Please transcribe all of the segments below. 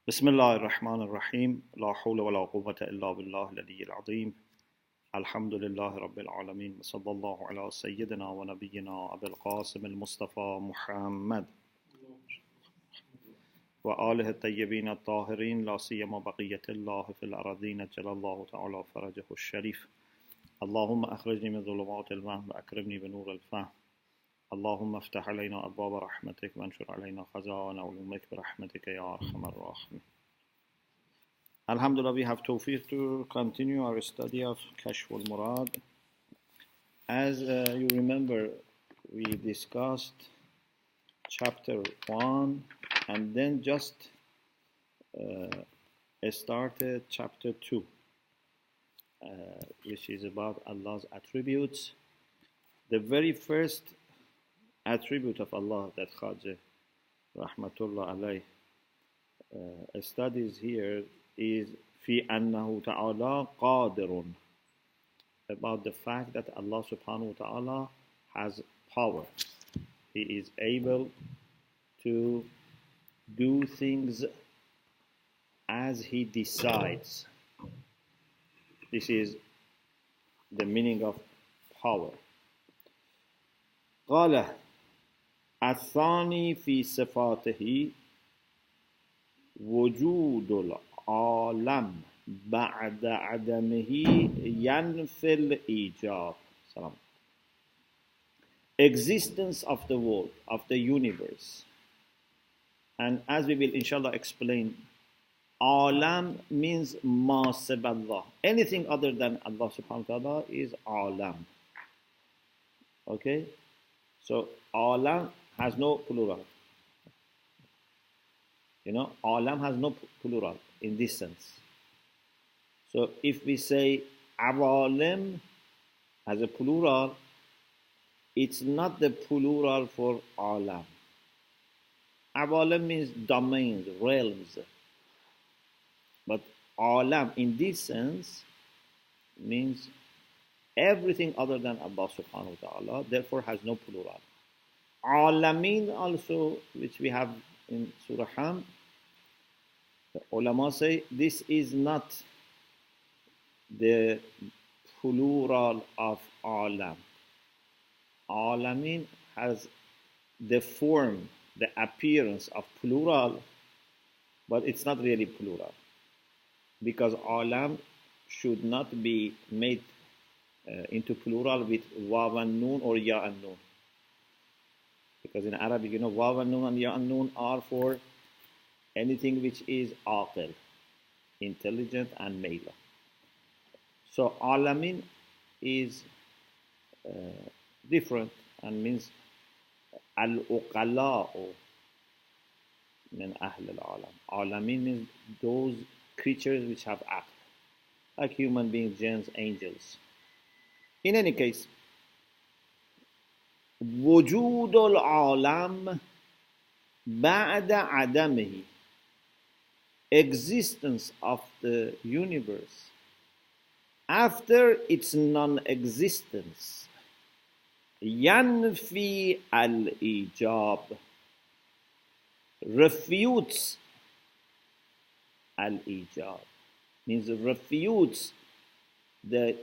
بسم الله الرحمن الرحيم لا حول ولا قوة إلا بالله العلي العظيم الحمد لله رب العالمين وصلى الله على سيدنا ونبينا أبي القاسم المصطفى محمد وآله الطيبين الطاهرين لا سيما بقية الله في الأراضين جل الله تعالى فرجه الشريف اللهم أخرجني من ظلمات الوهم وأكرمني بنور الفهم اللهم افتح علينا أبواب رحمتك وانشر علينا خزائن علومك برحمتك يا أرحم الراحمين. Alhamdulillah, we have tawfiq to continue our study of Kashf al-Murad. As you remember, we discussed chapter 1 and then just started chapter 2, which is about Allah's attributes. The very first attribute of Allah that Khaja Rahmatullah alayh studies here is في أنه تعالى قادر, about the fact that Allah subhanahu wa ta'ala has power. He is able to do things as He decides. This is the meaning of power. قال الثاني في صفاته وجود العالم بعد عدمه ينفي الإيجاب. Existence of the world, of the universe. And as we will inshallah explain, alam means ma sib Allah. Anything other than Allah subhanahu wa ta'ala is alam. Okay? So alam has no plural. Alam has no plural in this sense. So if we say awalim as a plural, it's not the plural for alam. Awalim means domains, realms. But alam in this sense means everything other than Allah subhanahu wa ta'ala, therefore has no plural. Alamin also, which we have in Surah Ham, the ulama say this is not the plural of alam. Alamin has the form, the appearance of plural, but it's not really plural. Because alam should not be made into plural with waw and noon or ya and noon. Because in Arabic, waw and noon and ya and noon are for anything which is aqil, intelligent and male. So alamin is different and means al-uqala'u min ahl al-alam. Alamin means those creatures which have aql, like human beings, jinns, angels. In any case, وجود العالم بعد عدمه, existence of the universe after its non-existence, ينفي الإيجاب, refutes al-Ijab, means refutes the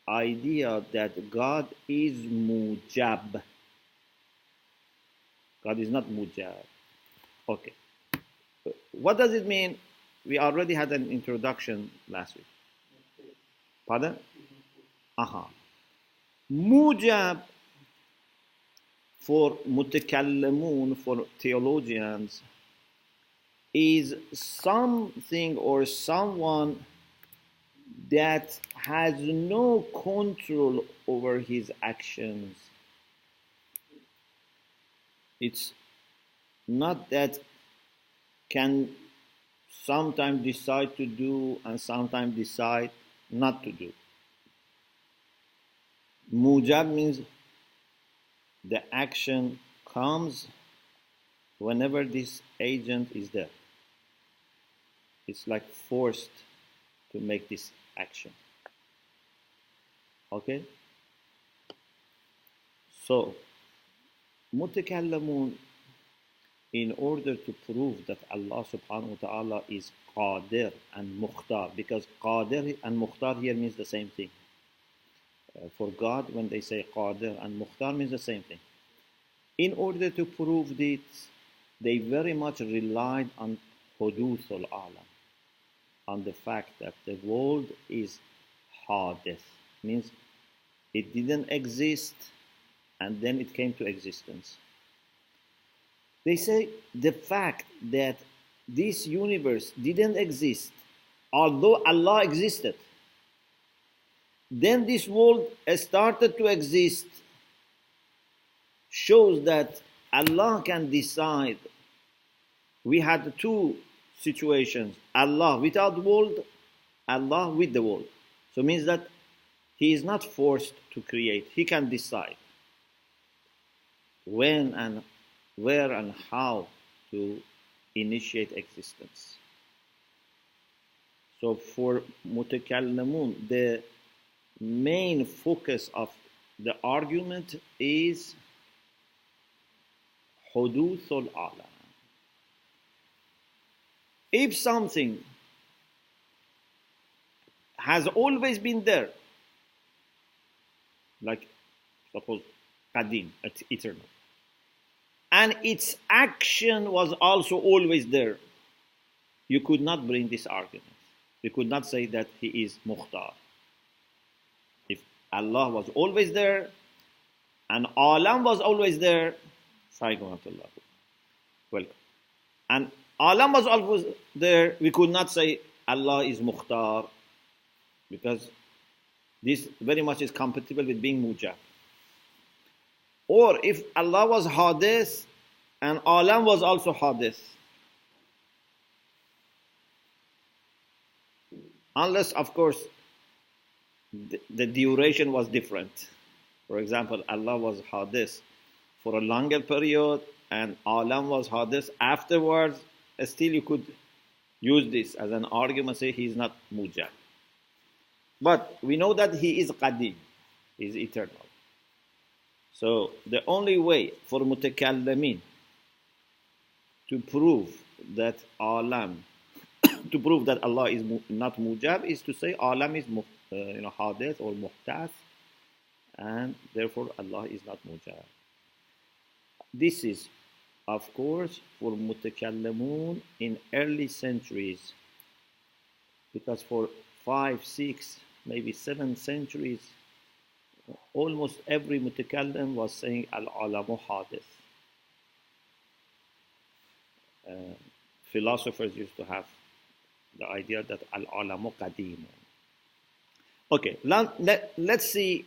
idea that God is mujab. God is not mujab. Okay. What does it mean? We already had an introduction last week. Pardon? Mujab for mutakallamun, for theologians, is something or someone that has no control over his actions. It's not that can sometimes decide to do and sometimes decide not to do. Mujab means the action comes whenever this agent is there. It's like forced to make this action. Okay? So, mutakallamun in order to prove that Allah subhanahu wa ta'ala is Qadr and Mukhtar, because Qadr and Mukhtar here means the same thing. For God, when they say Qadr and Mukhtar means the same thing. In order to prove this, they very much relied on حدوثه العالم, on the fact that the world is حادث, means it didn't exist and then it came to existence. They say the fact that this universe didn't exist, although Allah existed, then this world started to exist, shows that Allah can decide. We had two situations, Allah without the world, Allah with the world. So it means that He is not forced to create. He can decide when and where and how to initiate existence. So for mutakallamun, the main focus of the argument is حدوث العالم. If something has always been there, like suppose qadim, eternal, and its action was also always there, you could not bring this argument. You could not say that He is Mukhtar. If Allah was always there and Alam was always there, welcome. And Alam was always there, we could not say Allah is Mukhtar, because this very much is compatible with being Mujab. Or if Allah was Hadith and Alam was also Hadith, unless of course the duration was different. For example, Allah was Hadith for a longer period and Alam was Hadith afterwards, still you could use this as an argument, say He is not Mujab. But we know that He is Qadim, He is eternal. So the only way for mutakallamin to prove that Alam, to prove that Allah is not Mujab, is to say Alam is Hadith or Muhtath, and therefore Allah is not Mujab. This is, of course, for mutakallamun in early centuries, because for 5, 6, maybe 7 centuries, almost every mutakallim was saying al-alamu hadith. Philosophers used to have the idea that al-alamu qadim. Okay, let's see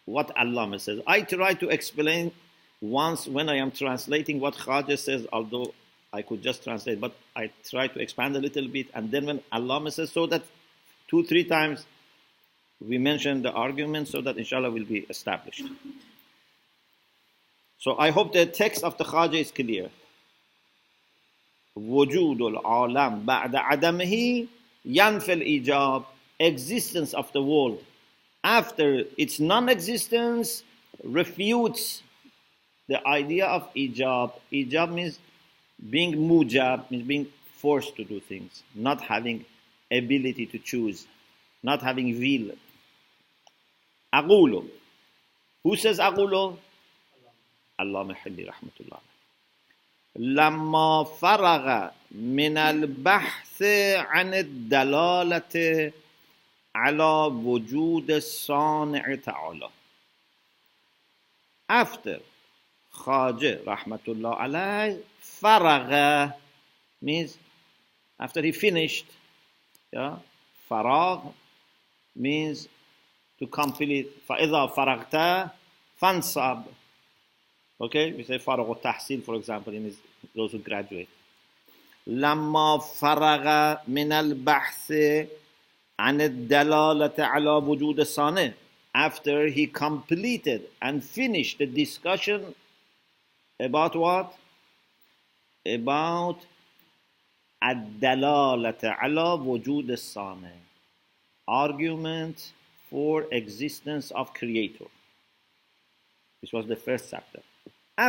what Allama says. I try to explain once when I am translating what Khaja says, although I could just translate, but I try to expand a little bit, and then when Allama says, so that 2-3 times we mention the argument, so that inshallah will be established. So I hope the text of the Khaja is clear. وجود العالم بعد عدمه ينفي الإيجاب, existence of the world after its non-existence refutes the idea of Ijab. Ijab means being mujab, means being forced to do things, not having ability to choose, not having will. أقول. Who says أقول? الإمام الحلي رحمة الله. لما فرغ من البحث عن الدلالة على وجود الصانع تعالى. After Khaja rahmatullah alayh, faragha means after he finished. Yeah, faragh means to complete. فَإِذَا فَرَغْتَ فَانْصَبْ. Okay, we say faragh tahsil, for example, in those who graduate. لما فرغ من البحث عن الدلالة على وجود الصانع. After he completed and finished the discussion about what? About الدلالة على وجود الصانع. Argument for existence of creator. This was the first chapter.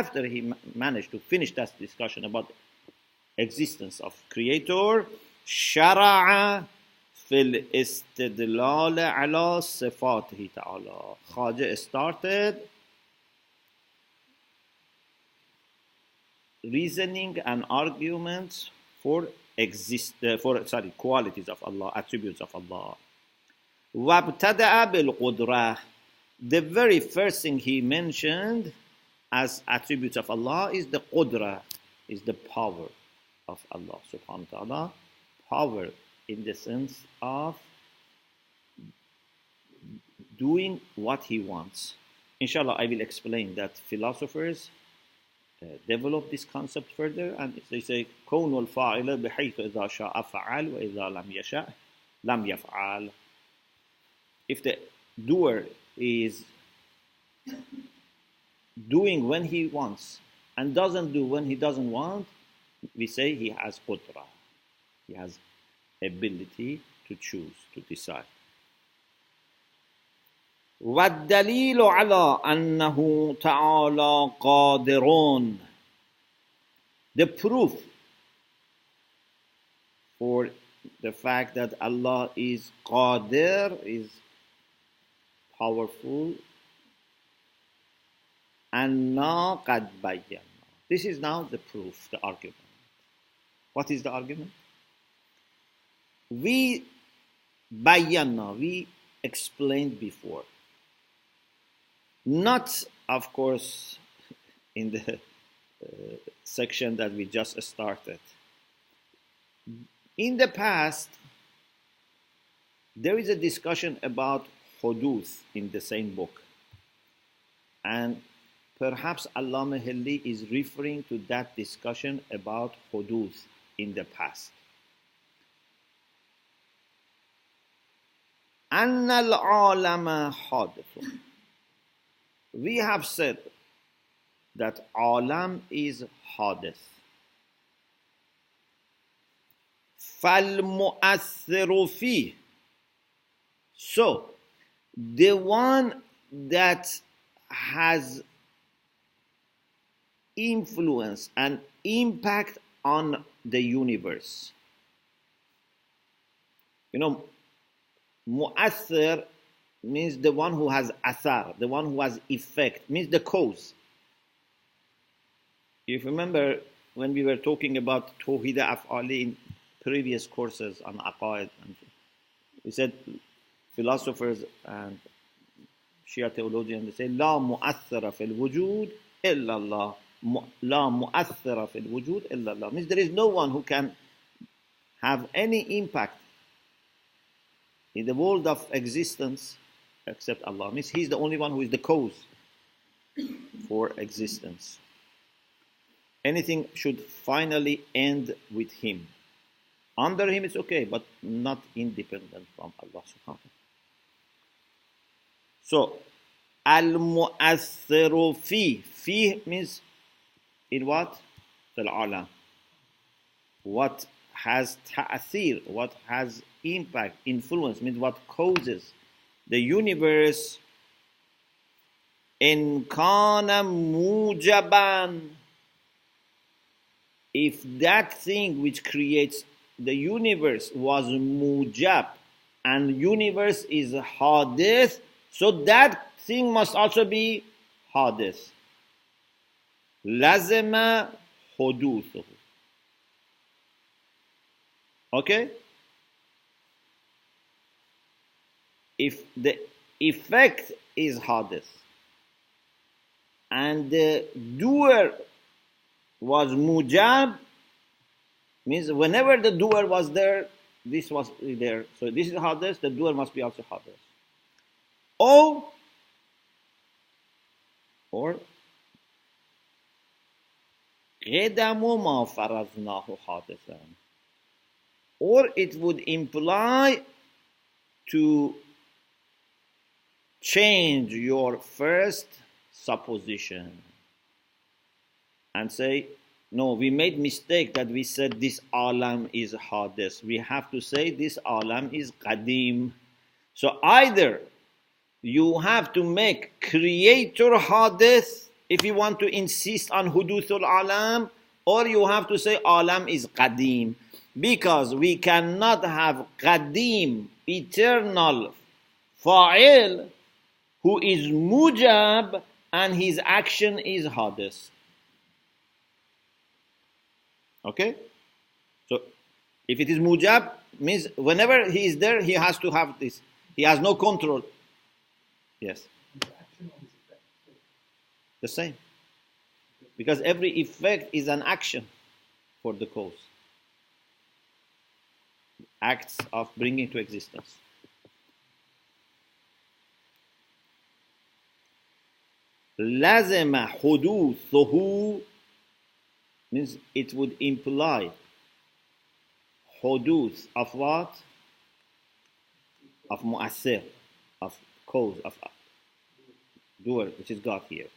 after he managed to finish that discussion about existence of creator, شرع في الاستدلال على صفاته تعالى. Khaja started reasoning and arguments for qualities of Allah, attributes of Allah. وابتدأ بالقدرة. The very first thing he mentioned as attributes of Allah is the qudra, is the power of Allah subhanahu wa ta'ala. Power in the sense of doing what he wants. Inshallah, I will explain that philosophers develop this concept further, and they say كون الفاعل بحيث إذا شاء فعل وإذا لم يشاء لم يفعل. If the doer is doing when he wants and doesn't do when he doesn't want, we say he has qudra. He has ability to choose, to decide. والدليل على أنه تعالى قادر. The proof for the fact that Allah is Qadir, is powerful, أننا قد بينا. This is now the proof, the argument. What is the argument? We explained before. Not, of course, in the section that we just started. In the past, there is a discussion about حدوث in the same book. And perhaps al-Hilli is referring to that discussion about حدوث in the past. أن العالم حادث. We have said that alam is حادث. فالمؤثر فيه. So, the one that has influence and impact on the universe. You know, mu'athir means the one who has athar, the one who has effect, means the cause. If you remember when we were talking about Tawhid Af'ali in previous courses on Aqaid, we said philosophers and Shia theologians, they say لا مؤثر في الوجود إلا الله. لا مؤثر في الوجود إلا الله means there is no one who can have any impact in the world of existence except Allah. Means He's the only one who is the cause for existence. Anything should finally end with Him. Under Him it's okay, but not independent from Allah subhanahu wa ta'ala. So, al-mu'athiru fi means in what? Fil alam. What has ta'athir, what has impact, influence, means what causes the universe. In kana mujaban. If that thing which creates the universe was mujab, and universe is hadith, so that thing must also be hadith. Lazima حدوثه. Okay? If the effect is hadith and the doer was mujab, means whenever the doer was there, this was there. So this is hadith, the doer must be also hadith. Or عدمه ما فرضناه حادثا. Or it would imply to change your first supposition and say, no, we made mistake that we said this alam is hadith. We have to say this alam is qadim. So either you have to make creator hadith if you want to insist on حدوث العالم, or you have to say عالم is قدیم, because we cannot have قدیم, eternal فاعل who is موجب and his action is حادث. Okay? So, if it is mujab, means whenever he is there, he has to have this. He has no control. Yes. The same. Because every effect is an action for the cause. Acts of bringing to existence. لازم حدوثه means it would imply حدوث of what? Of مؤثر, of cause, of doer, which is God here.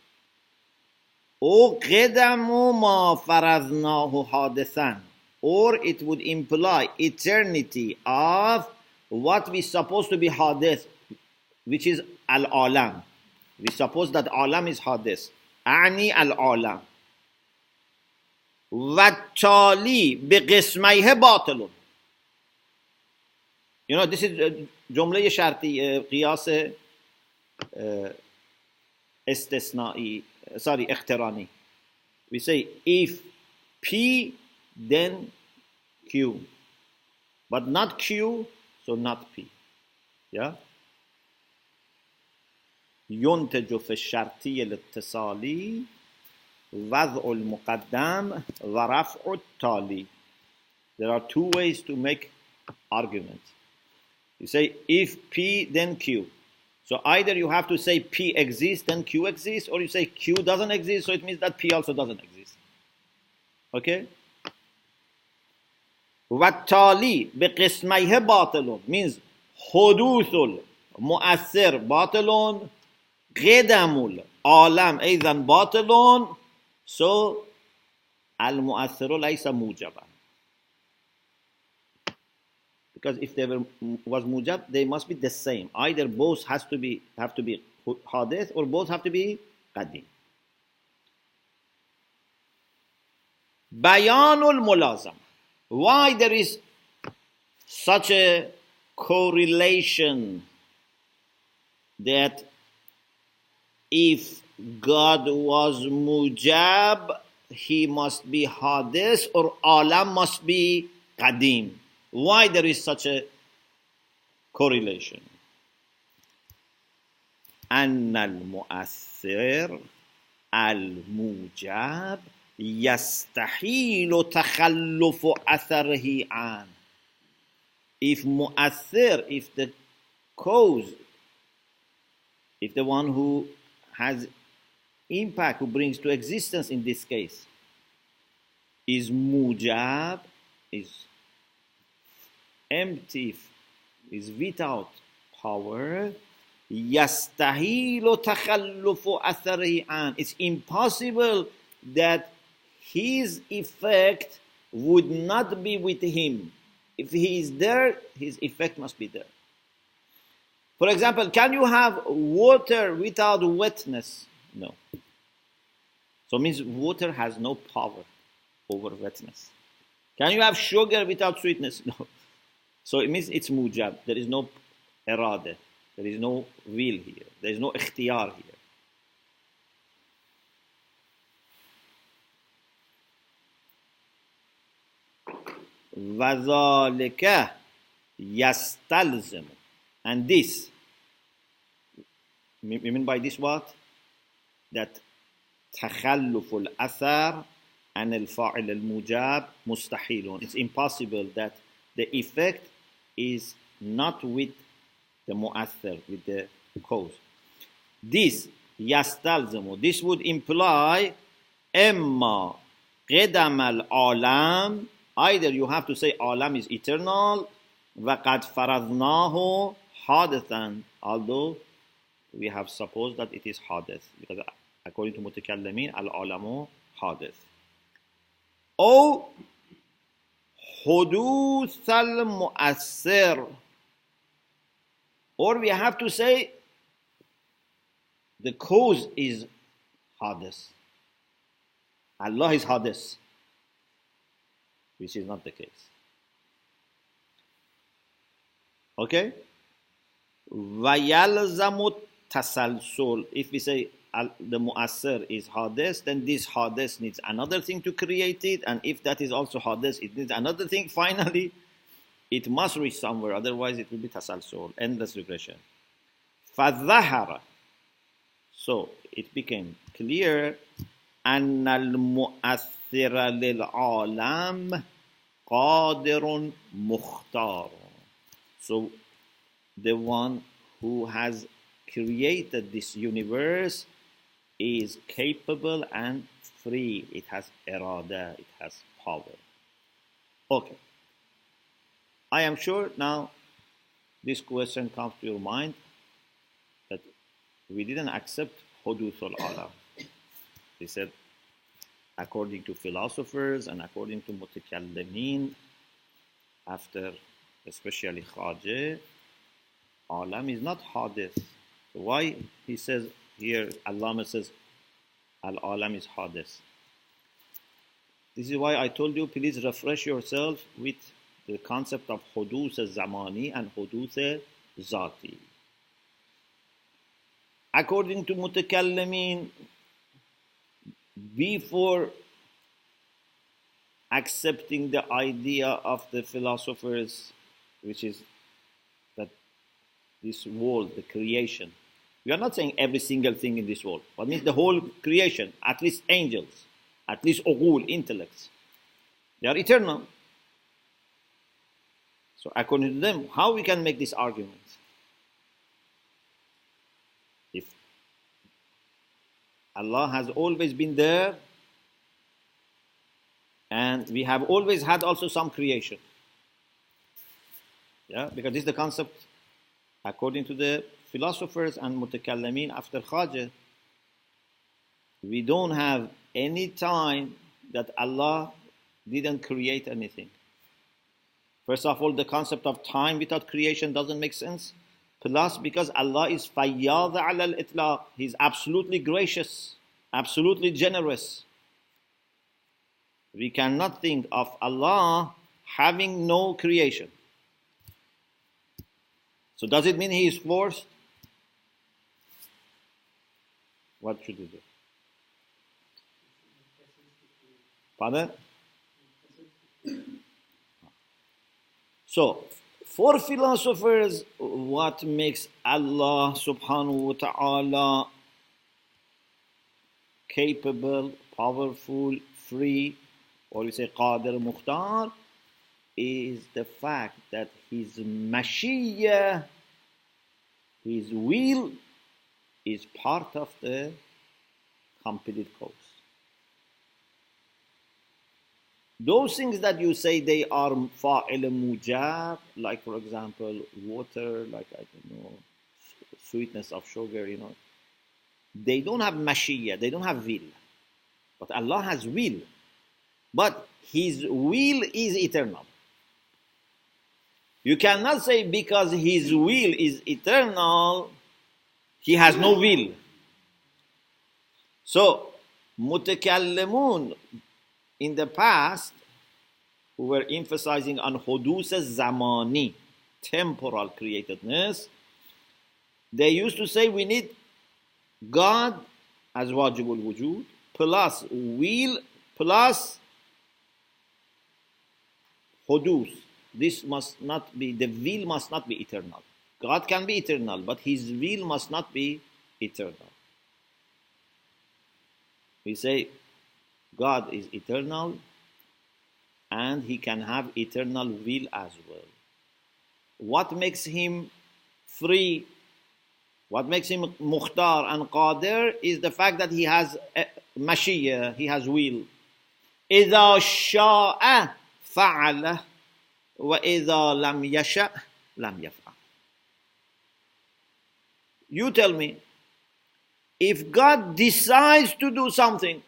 أو قدم ما فرضناه حادثا, or it would imply eternity of what we supposed to be حادث, which is العالم. We suppose that عالم is حادث. أعني العالم. والتالي بقسميه باطل. You know, this is جمله شرطی قیاس استثنایی, sorry, اقترانی. We say if P then Q, but not Q, so not P. Yeah? ينتج في الشرطي الاتصالي وضع المقدم ورفع التالي. There are two ways to make arguments. You say if P then Q. So either you have to say P exists then Q exists, or you say Q doesn't exist, so it means that P also doesn't exist. Okay? والتالي بقسميه باطل means حدوث المؤثر باطل قدم العالم أيضا باطل, so المؤثر ليس موجبا. Because if there was mujab, they must be the same. Either both have to be hadith, or both have to be qadim. Bayan al-mulazam. Why there is such a correlation that if God was mujab, he must be hadith, or alam must be qadim? Why there is such a correlation? أن المؤثر الموجب يستحيل تخلف أثره عن. If مؤثر, if the cause, if the one who has impact, who brings to existence in this case, is mujab, is empty, is without power, يستحيل تخلف أثره عن. It's impossible that his effect would not be with him. If he is there, his effect must be there. For example, can you have water without wetness? No. So it means water has no power over wetness. Can you have sugar without sweetness? No. So it means it's mujab. There is no irada. There is no will here. There is no ikhtiyar here. وَذَلِكَ يَسْتَلْزِمُ. And this, we mean by this what? That تخلف الأثر عن الفاعل الموجب مستحيل. It's impossible that the effect is not with the mu'athir, with the cause. This يستلزم, this would imply إما قدم العالم, either you have to say alam is eternal, وقد فرضناه حادثا, although we have supposed that it is حادث, because according to متكلمين العالم حادث. أو حدوث المؤثر, or we have to say the cause is حادث. Allah is حادث, which is not the case. Okay? وَيَلْزَمُ التَّسَلْسُلِ. If we say the mu'assir is حادث, then this حادث needs another thing to create it, and if that is also حادث, it needs another thing. Finally, it must reach somewhere, otherwise it will be tasalsul, endless regression. فَظَهَرَ. So it became clear أَنَّ الْمُؤَثِّرَ لِلْعَالَمِ قَادِرٌ مُخْتَارٌ. So the one who has created this universe is capable and free. It has irada, it has power. Okay. I am sure now this question comes to your mind, that we didn't accept حدوث العالم. They said, according to philosophers and according to mutakallimin, after especially Khajeh, Alam is not hadith. So why he says here, Allama says, Al-Alam is hadith. This is why I told you, please refresh yourself with the concept of حدوث zamani and حدوث zati. According to mutakallimin, before accepting the idea of the philosophers, which is that this world, the creation, we are not saying every single thing in this world, but means the whole creation, at least angels, at least أقول, intellects, they are eternal. So according to them, how we can make this argument? If Allah has always been there, and we have always had also some creation. Yeah, because this is the concept according to the philosophers and mutakallimin after Khajeh. We don't have any time that Allah didn't create anything. First of all, the concept of time without creation doesn't make sense. Plus, because Allah is fayyad ala al-itlaq, He's absolutely gracious, absolutely generous. We cannot think of Allah having no creation. So does it mean He is forced? What should we do? Pardon? So, for philosophers, what makes Allah subhanahu wa ta'ala capable, powerful, free, or we say Qadr Mukhtar, is the fact that His mashiyah, His will, is part of the complete cause. Those things that you say they are fa'il mujab, like for example water, like I don't know, sweetness of sugar, you know, they don't have mashiyah, they don't have will. But Allah has will. But His will is eternal. You cannot say because His will is eternal, He has no will. So, mutakallimun in the past, who were emphasizing on حدوث zamani, temporal createdness, they used to say we need God as wajibul wujud, plus will, plus حدوث. This must not be, the will must not be eternal. God can be eternal, but His will must not be eternal. We say God is eternal and He can have eternal will as well. What makes Him free, what makes Him Mukhtar and Qadr is the fact that He has mashiyah, He has will. إِذَا شَاءَ فَعَلَ وَإِذَا لَمْ يَشَأْ لَمْ يَفْعَلْ. You tell me, if God decides to do something,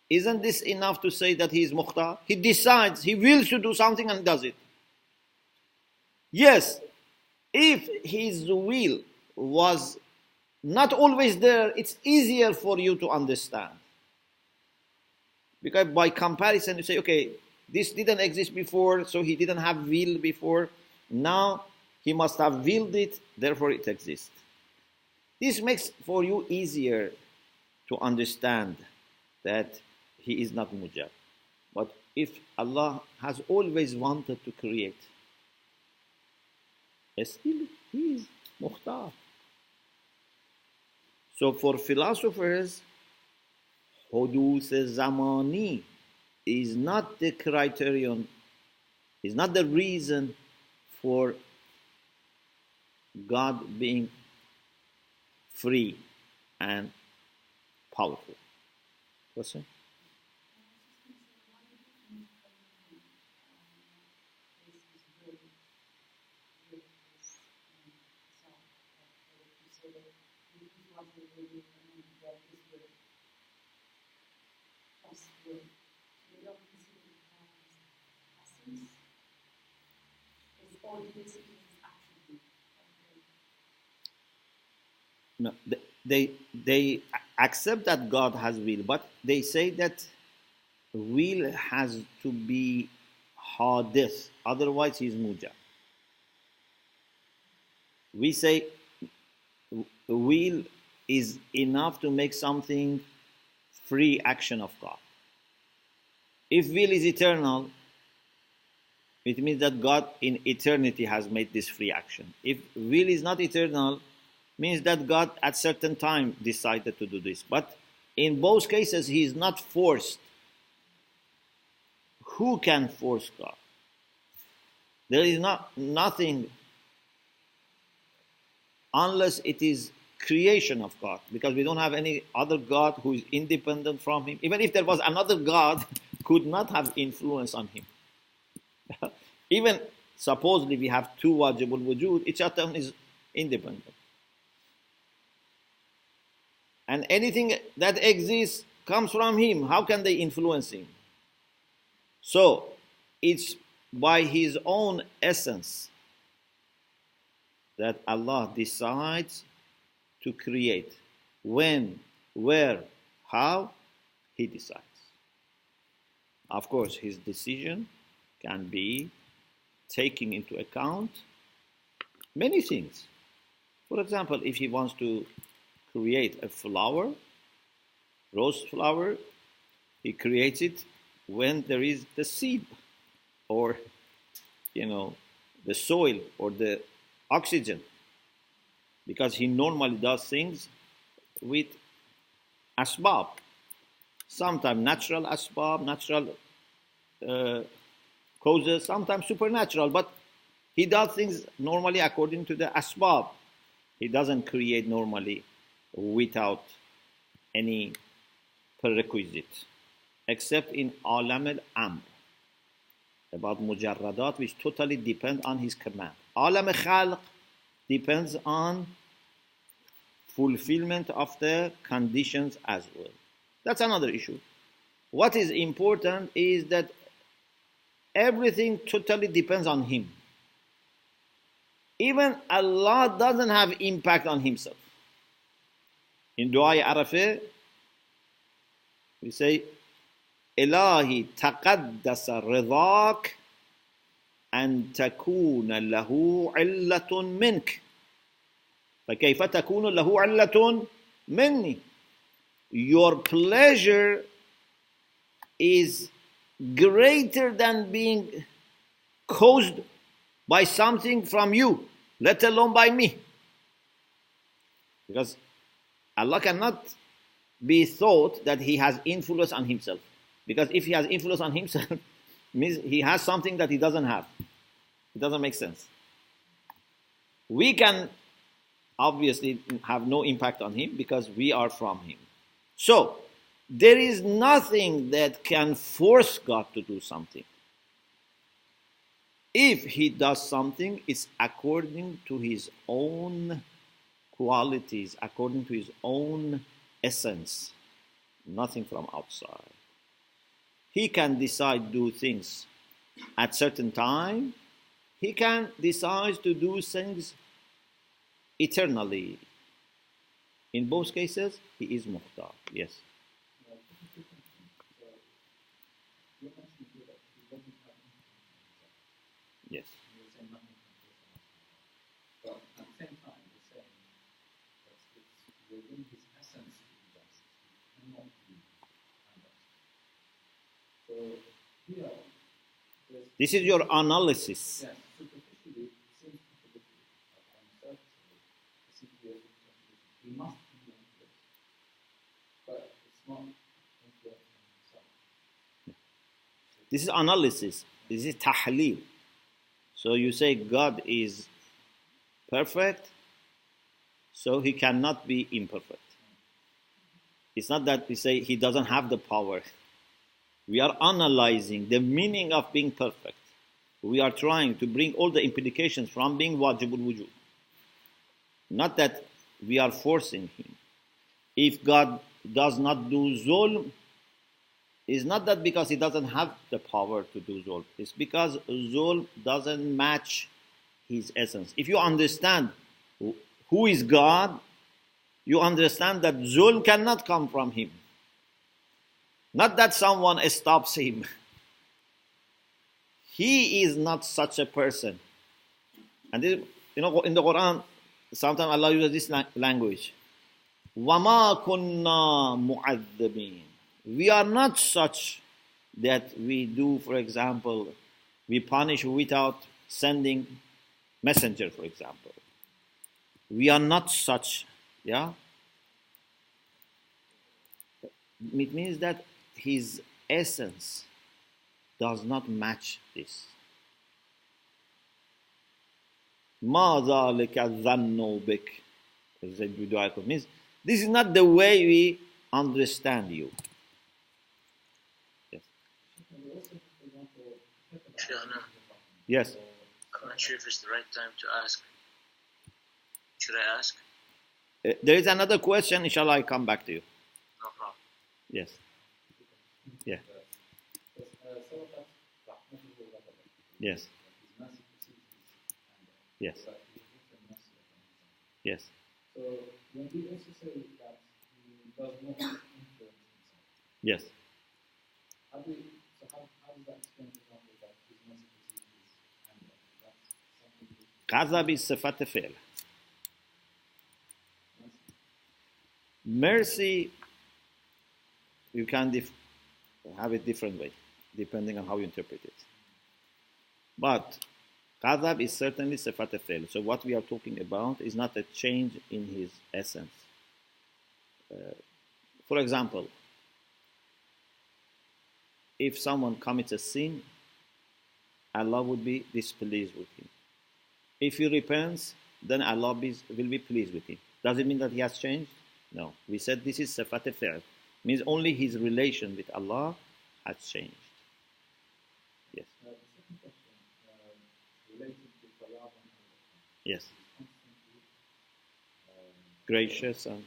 isn't this enough to say that He is Mukhtar? He decides, He wills to do something and does it. Yes, if His will was not always there, it's easier for you to understand. Because by comparison, you say, okay, this didn't exist before, so he didn't have will before. Now he must have willed it, therefore it exists. This makes for you easier to understand that he is not mujab. But if Allah has always wanted to create, still he is mukhtar. So for philosophers, حدوث زمانی is not the criterion, is not the reason for God being free and powerful. Question? No, they accept that God has will, but they say that will has to be hadith, otherwise he is mujab. We say will is enough to make something free action of God. If will is eternal, it means that God in eternity has made this free action. If will is not eternal, means that God at certain time decided to do this. But in both cases, he is not forced. Who can force God? There is nothing unless it is creation of God, because we don't have any other God who is independent from him. Even if there was another God, could not have influence on him. Even supposedly we have two wajibul wujud, each of them is independent. And anything that exists comes from him. How can they influence him? So, it's by his own essence that Allah decides to create. When, where, how, he decides. Of course, his decision can be taking into account many things. For example, if he wants to create a flower, rose flower, he creates it when there is the seed or, the soil or the oxygen. Because he normally does things with asbab. Sometimes natural asbab, natural causes, sometimes supernatural. But he does things normally according to the asbab. He doesn't create normally without any prerequisite, except in alam al-amr, about mujarradat, which totally depend on his command. Alam al-khalq depends on fulfillment of the conditions as well. That's another issue. What is important is that everything totally depends on him. Even Allah doesn't have impact on himself. In Dua Arafah, we say, Ilahi taqaddasa ridhak an takuna lahu illatun mink. فَكَيْفَ تَكُونُ لَهُ عِلَّةٌ مِنِّي. Your pleasure is greater than being caused by something from you, let alone by me. Because Allah cannot be thought that he has influence on himself. Because if he has influence on himself, means he has something that he doesn't have. It doesn't make sense. We can obviously have no impact on him because we are from him. So, there is nothing that can force God to do something. If he does something, it's according to his own qualities, according to his own essence, nothing from outside. He can decide to do things at certain time. He can decide to do things eternally. In both cases, he is mukhtar. Yes. Yes. But at the same time, you're saying that it's within his essence to be just. It cannot be unjust. So here, this is your analysis. Yes, superficially, it seems contradictory. On the surface of it, it seems to be a contradiction. He must be influenced. But it's not influencing himself. This is analysis. This is tahleel. So you say God is perfect, so he cannot be imperfect. It's not that we say he doesn't have the power. We are analyzing the meaning of being perfect. We are trying to bring all the implications from being wajibul wujud. Not that we are forcing him. If God does not do zulm, it's not that because he doesn't have the power to do zulm. It's because zulm doesn't match his essence. If you understand who is God, you understand that zulm cannot come from him. Not that someone stops him. He is not such a person. And this, in the Quran, sometimes Allah uses this language. وَمَا كُنَّا مُعَذِّبِينَ. We are not such that we do, for example, we punish without sending messenger, for example. We are not such, yeah? It means that his essence does not match this. مَا ذَلِكَ الظَّنُّ بِكَ. Means this is not the way we understand you. Yes. I'm not sure if it's the right time to ask. Should I ask? There is another question, inshallah, I come back to you. No problem. Yes. Yeah. Yes. Yes. Yes. So when we also say that he does not influence himself. Yes. How does that explain, for example, that his mercy precedes his anger? That's something غضب is صفات فعل. Mercy, you can have it different way, depending on how you interpret it. But Qadab is certainly Sifat al-Fi'l. So what we are talking about is not a change in his essence. For example, if someone commits a sin, Allah would be displeased with him. If he repents, then Allah will be pleased with him. Does it mean that he has changed? No. We said this is Sifat al-Fi'l. Means only his relation with Allah has changed. Yes. The second question related to Kalam. Yes. Gracious and.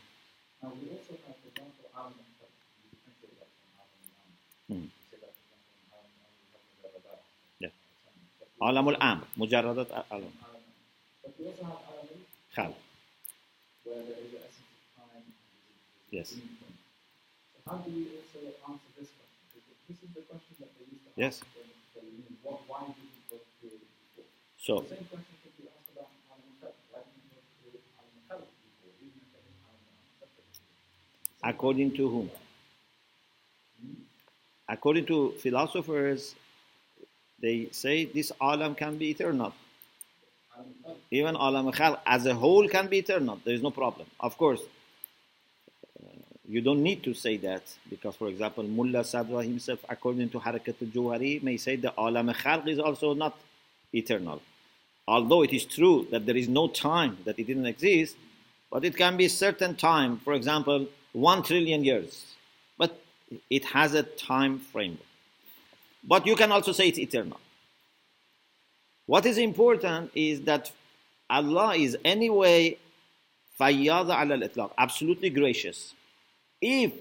Now we also have, for example, Alam al-Khalq. You differentiate that from Alam al-Am. You say that, for example, in Alam al-Am, Yeah. Alam al-Am. Mujarradat Alam. But we also have Alam al-Khalq. Where there is an essence of time. Yes. So how do we also answer this question? Because this is the question that they used to ask. Yes. Why didn't God create it before? So. The same question could be asked about Alam al-Khalq. Why didn't God create Alam al-Khalq before, even if it is Alam al-Am? According to whom? According to philosophers, they say this alam can be eternal. Even alam al-Khalq as a whole can be eternal. There is no problem. Of course, you don't need to say that because, for example, Mullah Sadra himself, according to Harakat al-Juhari, may say the alam al-Khalq is also not eternal. Although it is true that there is no time that it didn't exist, but it can be a certain time, for example, 1 trillion years. But it has a time frame. But you can also say it's eternal. What is important is that Allah is anyway fayyada ala al-itlaq, absolutely gracious. If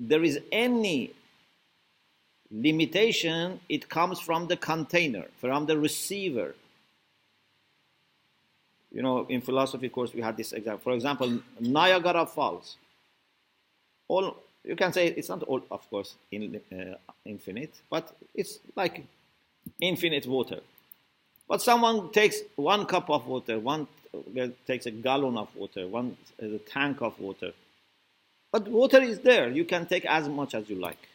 there is any limitation, it comes from the container, from the receiver. You know, in philosophy course we had this example. For example, Niagara Falls. All you can say it's not all, of course, infinite, but it's like infinite water. But someone takes 1 cup of water, one takes a gallon of water, one a tank of water. But water is there. You can take as much as you like.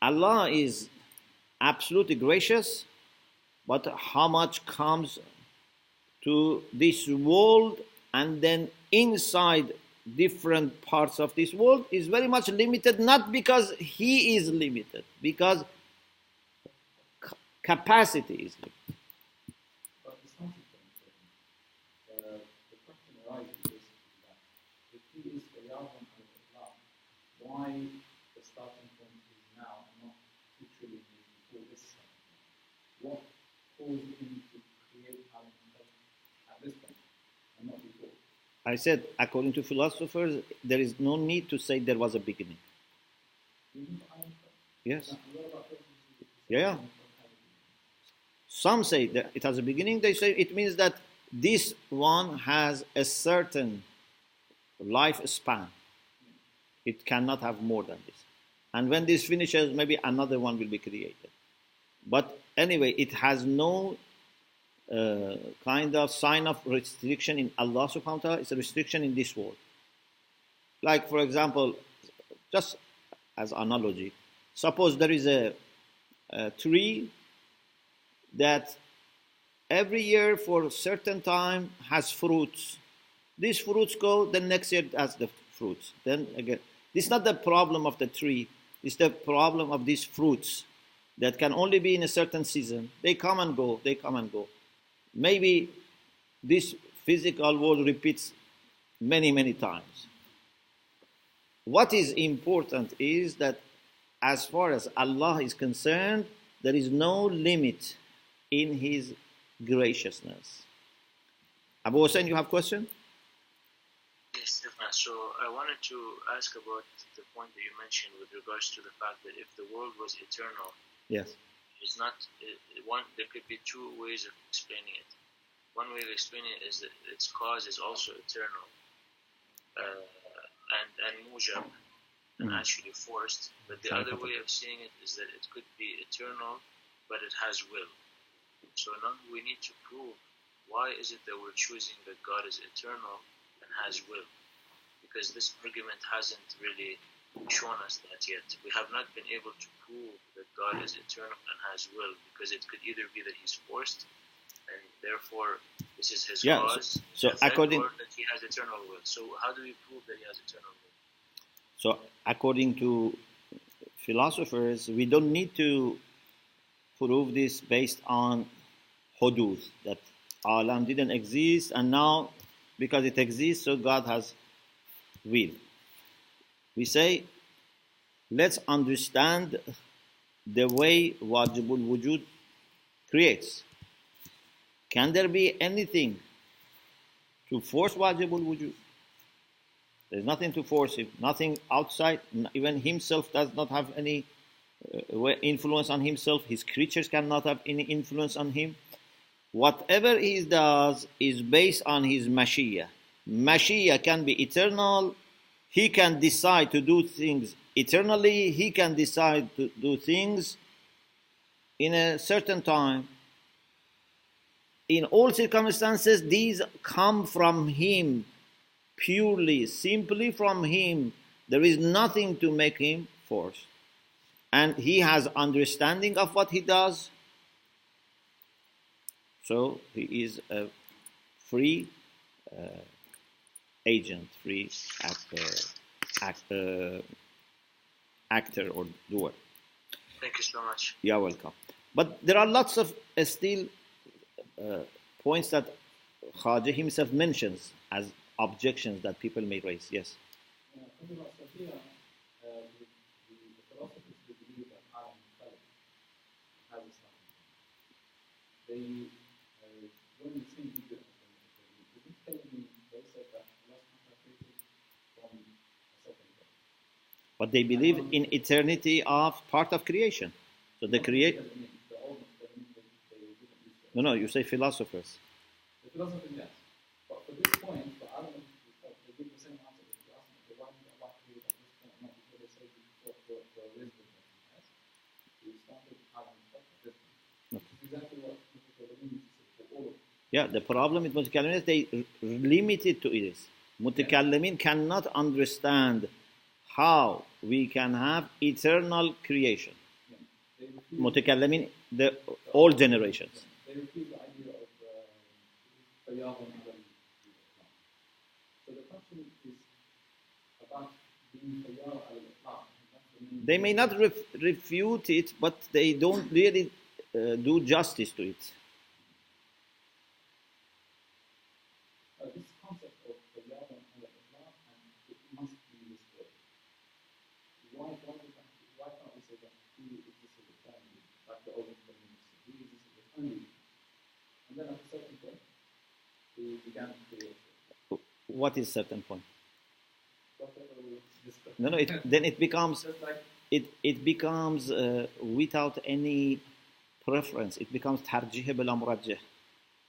Allah is absolutely gracious, but how much comes to this world and then inside different parts of this world is very much limited, not because He is limited, because capacity is limited. But the starting point, the question arises is that if He is the Yahweh al-Islam, why the starting point is now and not 2 trillion years before this time? What caused Him to create Adam at this point and not before? I said, according to philosophers, there is no need to say there was a beginning. Yes. Yeah. Some say that it has a beginning. They say it means that this one has a certain lifespan. It cannot have more than this. And when this finishes, maybe another one will be created. But anyway, it has no kind of sign of restriction in Allah subhanahu wa ta'ala. It's a restriction in this world. Like, for example, just as analogy, suppose there is a tree that every year for a certain time has fruits. These fruits go, then next year has the fruits. Then again, this is not the problem of the tree. It's the problem of these fruits that can only be in a certain season. They come and go, they come and go. Maybe this physical world repeats many, many times. What is important is that as far as Allah is concerned, there is no limit in His graciousness. Abu Hussein, you have a question? Yes, definitely. So I wanted to ask about the point that you mentioned with regards to the fact that if the world was eternal, yes, it's not one. There could be 2 ways of explaining it. One way of explaining it is that its cause is also eternal, and mujab, and actually forced. But the other way of seeing it is that it could be eternal, but it has will. So now we need to prove why is it that we're choosing that God is eternal and has will, because this argument hasn't really shown us that yet. We have not been able to prove that God is eternal and has will, because it could either be that He's forced, and therefore this is His cause, so according, or that He has eternal will. So how do we prove that He has eternal will? So according to philosophers, we don't need to prove this based on حدوث, that Alam didn't exist and now because it exists, so God has will. We say, let's understand the way wajibul wujud creates. Can there be anything to force wajibul wujud? There's nothing to force him, nothing outside, even himself does not have any influence on himself. His creatures cannot have any influence on him. Whatever he does is based on his mashiyah. Mashiyah can be eternal. He can decide to do things eternally. He can decide to do things in a certain time. In all circumstances, these come from him, purely, simply from him. There is nothing to make him force. And he has understanding of what he does. So he is a free agent, free actor or doer. Thank you so much. You're welcome. But there are lots of still points that Khaja himself mentions as objections that people may raise. Yes? Talking about Sophia, the philosophers who believe that al has a starting point. They, when we think Egypt, they said that Allah created from a second day. But they believe in eternity of part of creation. So the create. No, you say philosophers. The philosophers, yes. to this point, the Alim they give the same answer that you asked me. Why did Allah create at this point? Not because they say for wisdom that He has. He started Alim at this point. This is exactly what Mutakallimin said for all of them. Yeah, the problem with Mutakallimin is they limit it to this. Mutakallimin cannot understand how we can have eternal creation. Mutakallimin, all generations. They refuse the idea of Fayyadun ala al-Islam. So the question is about being Fayyad ala al-Islam. They may not refute it, but they don't really do justice to it. This concept of Fayyadun ala al-Islam, and it must be this way. Why can't we say that He exists as a family, like the old communities? He exists as a family. And then at a certain point, He began to create. What is certain point? No, Then it becomes just like it becomes without any preference. It becomes tarjih bila murajjih,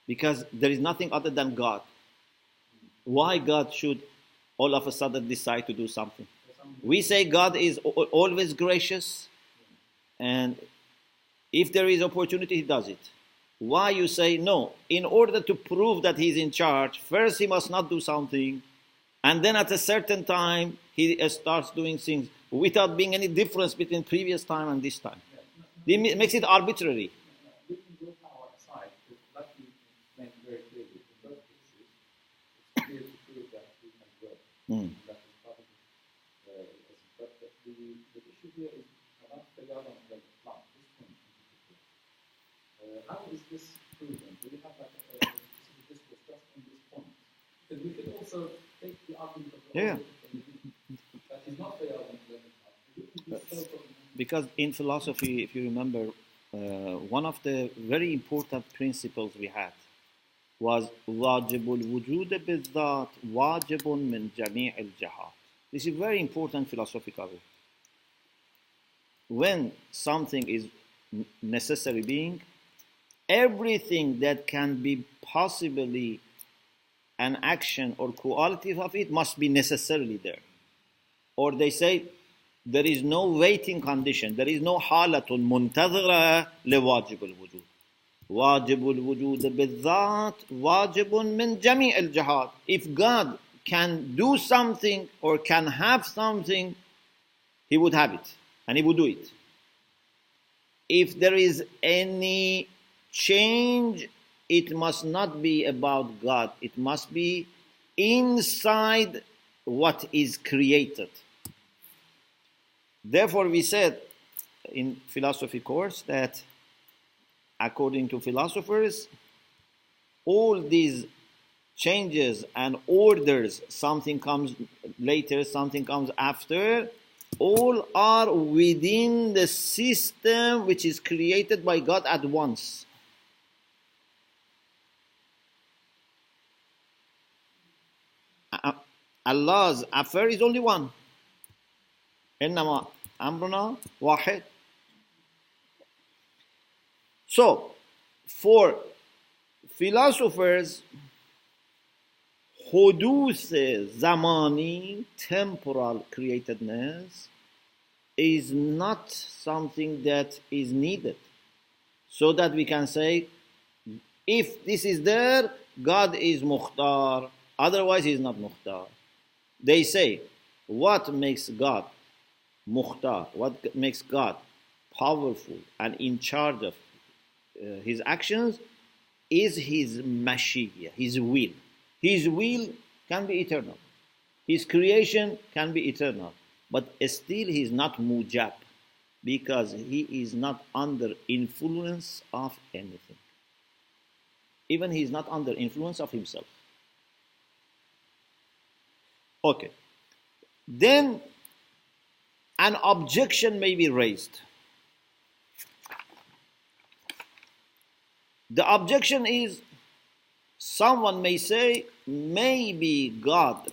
because there is nothing other than God. Why God should all of a sudden decide to do something? We say God is always gracious, and if there is opportunity, He does it. Why you say no? In order to prove that He's in charge, first He must not do something, and then at a certain time He starts doing things without being any difference between previous time and this time. It makes it arbitrary. leaving your power aside, because like you explained very clearly, in both cases, it's clear to prove that He has will. That is part of but the issue here is about Fayyadun ala al-Islam. This point in particular. How is this proven? Do we have like a specific discourse just on this point? Because we could also take the argument of the that is not Fayyadun ala al-Islam. Because in philosophy, if you remember, one of the very important principles we had was واجب الوجود بالذات واجب من جميع الجهات. This is very important philosophically. When something is necessary being, everything that can be possibly an action or quality of it must be necessarily there. Or they say there is no waiting condition, there is no حالة منتظرة لواجب الوجود. واجب الوجود بالذات واجب من جميع الجهات. If God can do something or can have something, He would have it and He would do it. If there is any change, it must not be about God. It must be inside what is created. Therefore, we said in philosophy course that according to philosophers, all these changes and orders, something comes later, something comes after, all are within the system which is created by God at once. Allah's affair is only one. إنما أمرنا واحد. So, for philosophers, حدوث زمانی, temporal createdness, is not something that is needed. So that we can say, if this is there, God is mukhtar, otherwise He is not mukhtar. They say, what makes God mukhtar, what makes God powerful and in charge of His actions is His mashiyah, His will. His will can be eternal. His creation can be eternal. But still He is not mujab, because He is not under influence of anything. Even He is not under influence of Himself. Okay. Then an objection may be raised. The objection is, someone may say, maybe God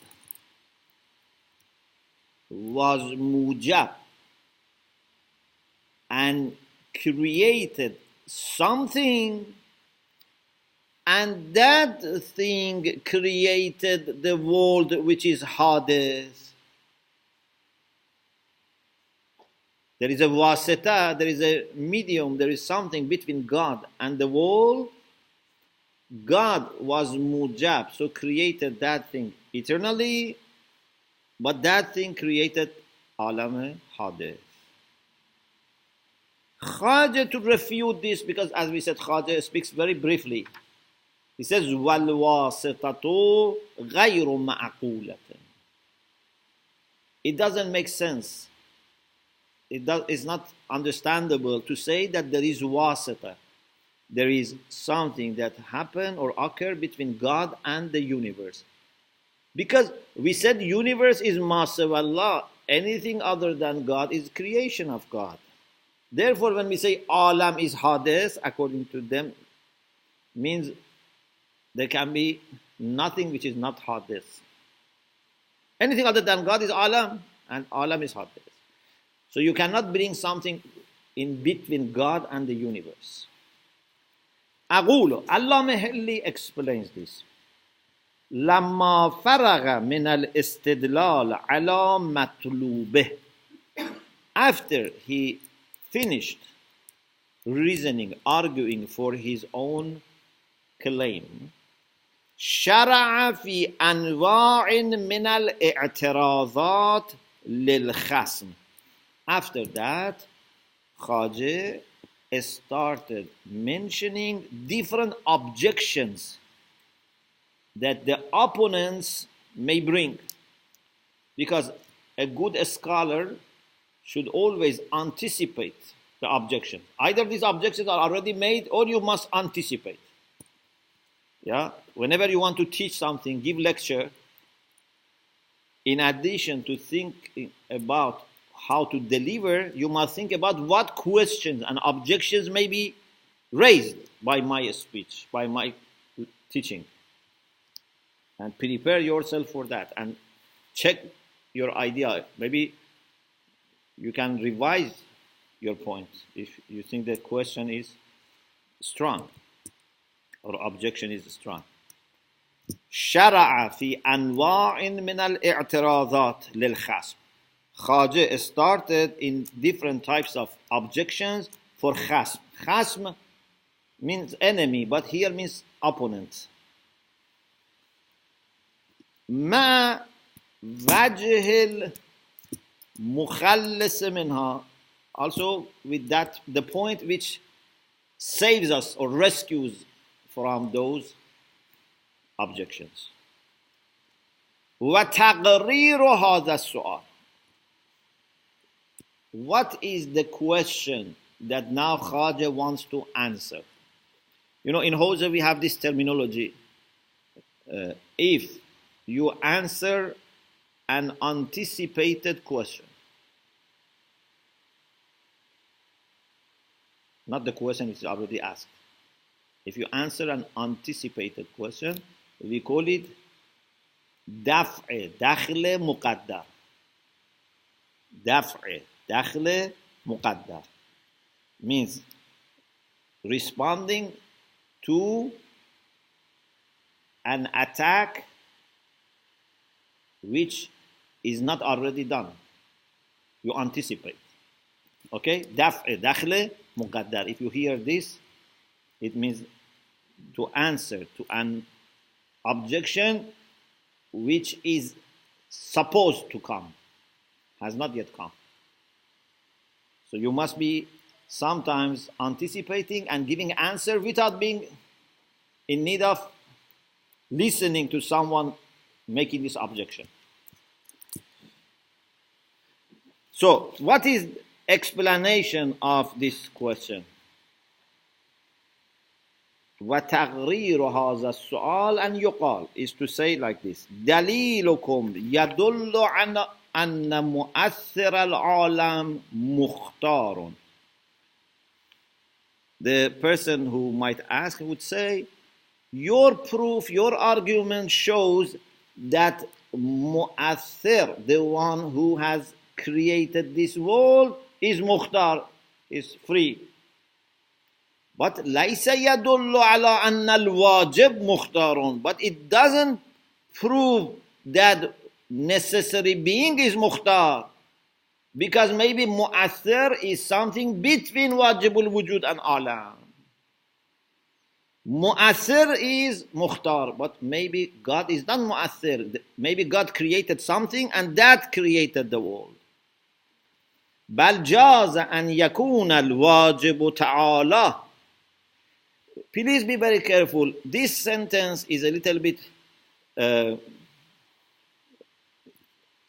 was mujab and created something, and that thing created the world which is hadith. There is a wasita, there is a medium, there is something between God and the world. God was mujab, so created that thing eternally, but that thing created alam hadith. Khaja to refute this, because as we said, Khaja speaks very briefly. He says, وَالْوَاسِطَةُ غَيْرُ مَعْقُولَةٍ. It doesn't make sense. It's not understandable to say that there is wasita. There is something that happened or occurred between God and the universe. Because we said universe is Masav Allah. Anything other than God is creation of God. Therefore, when we say alam is hadith, according to them, means there can be nothing which is not hadith. Anything other than God is alam, and alam is hadith. So you cannot bring something in between God and the universe. أقول, al-Hilli explains this. لما فرغ من الاستدلال على مطلوبه. After he finished reasoning, arguing for his own claim, شرع في أنواع من الاعتراضات للخصم. After that, Khaja started mentioning different objections that the opponents may bring. Because a good scholar should always anticipate the objection. Either these objections are already made or you must anticipate. Yeah? Whenever you want to teach something, give lecture, in addition to thinking about how to deliver, you must think about what questions and objections may be raised by my speech, by my teaching. And prepare yourself for that and check your idea. Maybe you can revise your point if you think the question is strong or objection is strong. شرع في أنواع من الاعتراضات للخصم. Khaja started in different types of objections for khasm. Khasm means enemy, but here means opponent. ما وجه المخلص منها. Also with that, the point which saves us or rescues from those objections. وتقرير هذا السؤال. What is the question that now Khaja wants to answer? You know, in Hausa we have this terminology. If you answer an anticipated question, not the question which is already asked. If you answer an anticipated question, we call it دفع دخل مقدر. دفع دخل مقدر means responding to an attack which is not already done. You anticipate. Okay? دفع دخل مقدر. If you hear this, it means to answer to an objection which is supposed to come, has not yet come. So you must be sometimes anticipating and giving answer without being in need of listening to someone making this objection. So what is explanation of this question? وتقرير هذا السؤال أن يقال is to say like this. دليلكم يدل على أن مؤثر العالم مختار. The person who might ask would say, your proof, your argument shows that مؤثر, the one who has created this world, is mukhtar, is free. But ليس يدل على أن الواجب مختار. But it doesn't prove that necessary being is mukhtar. Because maybe mu'athir is something between wajibul wujud and alam. Mu'athir is mukhtar, but maybe God is not mu'athir. Maybe God created something and that created the world. بل جاز أن يكون الواجب تعالى. Please be very careful. This sentence is a little bit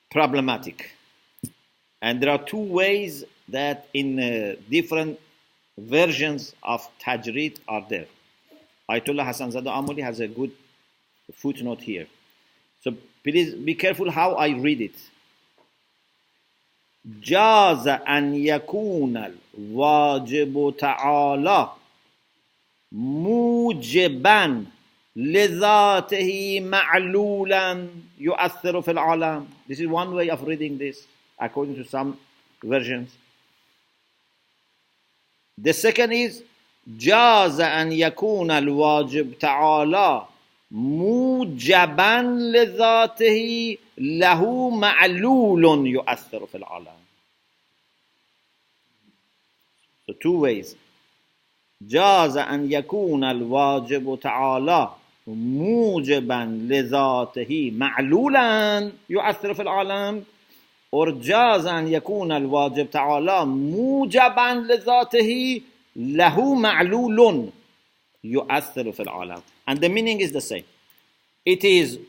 problematic. And there are two ways that in different versions of tajrid are there. Ayatollah Hassan Zada Amuli has a good footnote here. So please be careful how I read it. جاز أن يكون الواجب تعالى موجبا لذاته معلولا يؤثر في العالم. This is one way of reading this, according to some versions. The second is جاز أن يكون الواجب تعالى موجبا لذاته له معلول يؤثر في العالم. So two ways. جاز أن يكون الواجب تعالى موجبا لذاته معلولا يؤثر في العالم. or جاز أن يكون الواجب تعالى موجبا لذاته له معلول يؤثر في العالم. And the meaning is the same. It is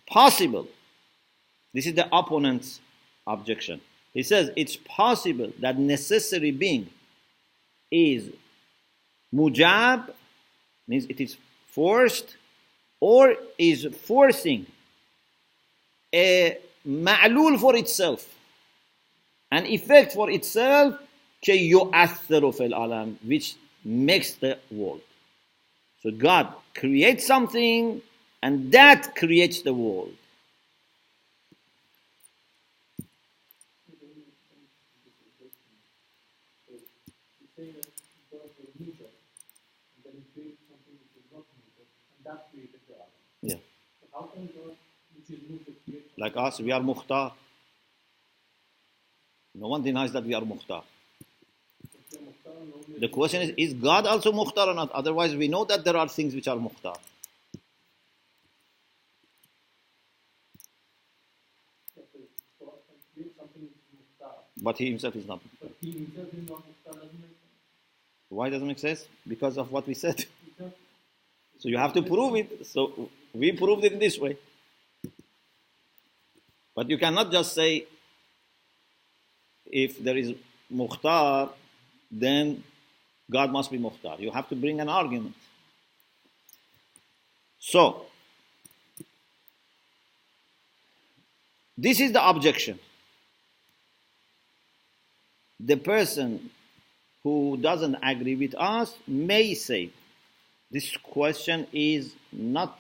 possible. This is the opponent's objection. He says it's possible that necessary being is mujab, means it is forced, or is forcing a ma'lul for itself, an effect for itself, يؤثر في العالم, which makes the world. So God creates something and that creates the world. Yeah. Like us, we are mukhtar. No one denies that we are mukhtar. The question is God also mukhtar or not? Otherwise, we know that there are things which are mukhtar. But he himself is not mukhtar. Why doesn't it make sense? Because of what we said. So you have to prove it. So we proved it in this way. But you cannot just say if there is mukhtar, then God must be mukhtar. You have to bring an argument. So, this is the objection. The person who doesn't agree with us may say, this question is not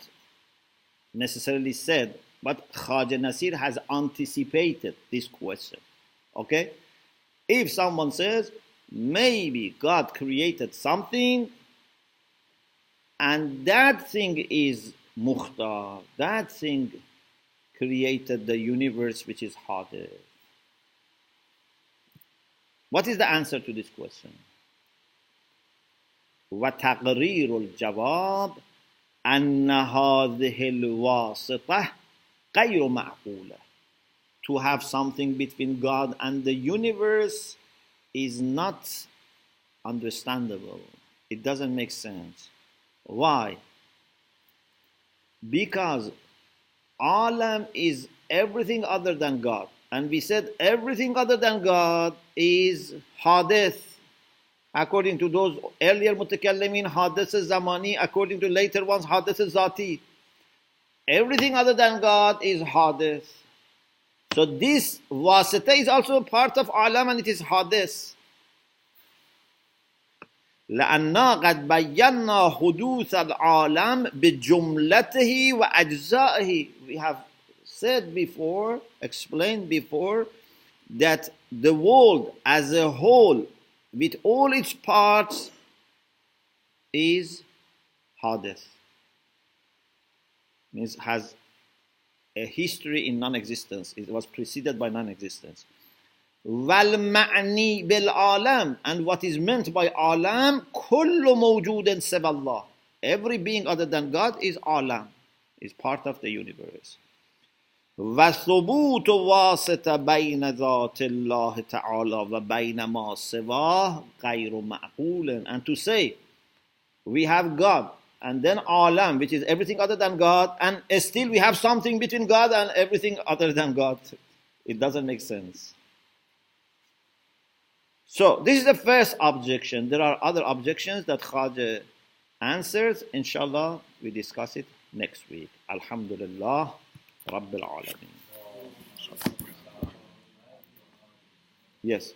necessarily said, but Khaja Nasir has anticipated this question. Okay? If someone says, maybe God created something and that thing is mukhtar, that thing created the universe which is hadith. What is the answer to this question? وَتَقْرِيرُ الْجَوَابِ أَنَّ هَذِهِ الْوَاسِطَةِ غَيْرُ مَعْقُولَةٍ. To have something between God and the universe is not understandable. It doesn't make sense. Why? Because alam is everything other than God. And we said everything other than God is hadith. According to those earlier mutakallimin, hadith zamani. According to later ones, hadith zati. Everything other than God is hadith. So this wasita is also part of alam and it is hadith. لأننا قد بينا حدوث العالم بجملته وأجزائه. We have said before, explained before, that the world as a whole, with all its parts, is حادث. Means has a history in non-existence. It was preceded by non-existence. وَالْمَعْنِي بِالْعَالَمِ, and what is meant by alam, كُلُّ مَوْجُودٍ سِوَى اللَّهِ. Every being other than God is alam, is part of the universe. وَثُبُوتُ وَاسِطَ بَيْنَ ذَاتِ اللَّهِ تَعَالَى وَبَيْنَ مَا سِوَاهُ غَيْرُ مَعْقُولٍ. And to say, we have God, and then alam, which is everything other than God, and still we have something between God and everything other than God. It doesn't make sense. So, this is the first objection. There are other objections that Khaja answers. Inshallah, we discuss it next week. Alhamdulillah, Rabbil Alameen. Yes.